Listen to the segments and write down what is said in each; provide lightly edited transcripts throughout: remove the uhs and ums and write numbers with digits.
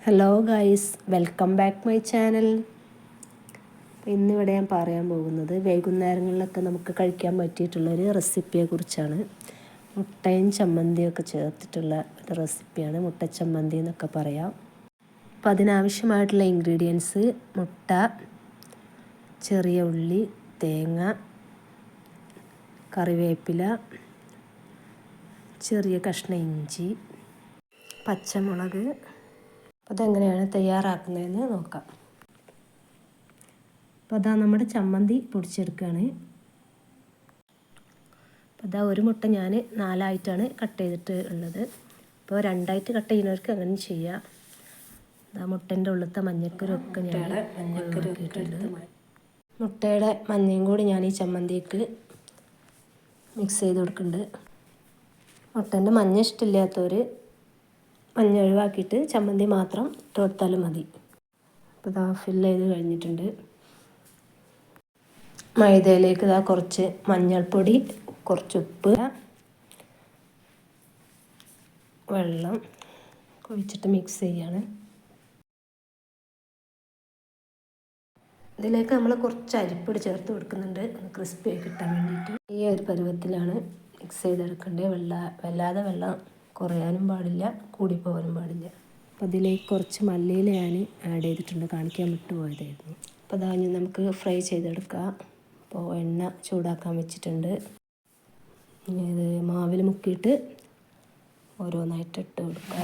Hello guys, welcome back my channel. ഇന്നിവിടെ ഞാൻ പറയാൻ പോകുന്നത് വൈകുന്നേരങ്ങളിലൊക്കെ നമുക്ക് കഴിക്കാൻ പറ്റിയിട്ടുള്ളൊരു റെസിപ്പിയെക്കുറിച്ചാണ്. മുട്ടയും ചമ്മന്തിയൊക്കെ ചേർത്തിട്ടുള്ള ഒരു റെസിപ്പിയാണ് മുട്ട ചമ്മന്തി എന്നൊക്കെ പറയാം. അപ്പോൾ അതിനാവശ്യമായിട്ടുള്ള ഇൻഗ്രീഡിയൻസ്: മുട്ട, ചെറിയ ഉള്ളി, തേങ്ങ, കറിവേപ്പില, ചെറിയ കഷ്ണം ഇഞ്ചി, പച്ചമുളക്. അതെങ്ങനെയാണ് തയ്യാറാക്കുന്നതെന്ന് നോക്കാം. അപ്പോൾ അതാ നമ്മുടെ ചമ്മന്തി പൊടിച്ചെടുക്കുകയാണ്. അപ്പോൾ അതാ ഒരു മുട്ട ഞാൻ 4ആയിട്ടാണ് കട്ട് ചെയ്തിട്ട് ഉള്ളത്. അപ്പോൾ 2ആയിട്ട് കട്ട് ചെയ്യുന്നവർക്ക് അങ്ങനെ ചെയ്യാം. അതാ മുട്ടൻ്റെ ഉള്ളിലത്തെ മഞ്ഞക്കരൊക്കെ ഞാൻ ഒഴിവാക്കിയിട്ടുണ്ട്. മുട്ടയുടെ മഞ്ഞയും കൂടി ഞാൻ ഈ ചമ്മന്തിക്ക് മിക്സ് ചെയ്ത് കൊടുക്കുന്നുണ്ട്. മുട്ടൻ്റെ മഞ്ഞ ഇഷ്ടമില്ലാത്തവർ മഞ്ഞ ഒഴിവാക്കിയിട്ട് ചമ്മന്തി മാത്രം ഇട്ട് കൊടുത്താലും മതി. അപ്പോൾ ഇതാ ഫില്ല് ചെയ്ത് കഴിഞ്ഞിട്ടുണ്ട്. മൈദയിലേക്ക് ഇതാ കുറച്ച് മഞ്ഞൾപ്പൊടി, കുറച്ച് ഉപ്പ്, വെള്ളം ഒഴിച്ചിട്ട് മിക്സ് ചെയ്യാണ്. ഇതിലേക്ക് നമ്മൾ കുറച്ച് അരിപ്പൊടി ചേർത്ത് കൊടുക്കുന്നുണ്ട്, ക്രിസ്പി ആയി കിട്ടാൻ വേണ്ടിയിട്ട്. ഈ ഒരു പരുവത്തിലാണ് മിക്സ് ചെയ്തെടുക്കേണ്ടത്. വല്ലാതെ വെള്ളം കുറയാനും പാടില്ല, കൂടിപ്പോകാനും പാടില്ല. അപ്പോൾ അതിലേക്ക് കുറച്ച് മല്ലിയില ഞാൻ ആഡ് ചെയ്തിട്ടുണ്ട്, കാണിക്കാൻ വിട്ടുപോയതായിരുന്നു. അപ്പോൾ അതാ നമുക്ക് ഫ്രൈ ചെയ്തെടുക്കാം. അപ്പോൾ എണ്ണ ചൂടാക്കാൻ വെച്ചിട്ടുണ്ട്. ഇത് മാവിൽ മുക്കിയിട്ട് ഓരോന്നായിട്ട് ഇട്ട് കൊടുക്കുക.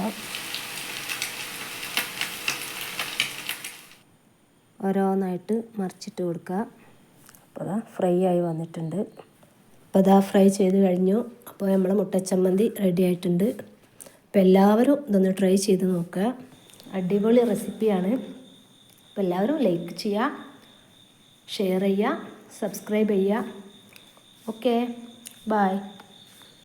ഓരോന്നായിട്ട് മറിച്ചിട്ട് കൊടുക്കുക. അപ്പോൾ അതാ ഫ്രൈ ആയി വന്നിട്ടുണ്ട്. അപ്പോൾ അതാ ഫ്രൈ ചെയ്ത് കഴിഞ്ഞു. അപ്പോൾ നമ്മൾ മുട്ടച്ചമ്മന്തി റെഡി ആയിട്ടുണ്ട്. അപ്പോൾ എല്ലാവരും ഇതൊന്ന് ട്രൈ ചെയ്ത് നോക്കുക. അടിപൊളി റെസിപ്പിയാണ്. അപ്പോൾ എല്ലാവരും ലൈക്ക് ചെയ്യുക, ഷെയർ ചെയ്യുക, സബ്സ്ക്രൈബ് ചെയ്യുക. Okay, by.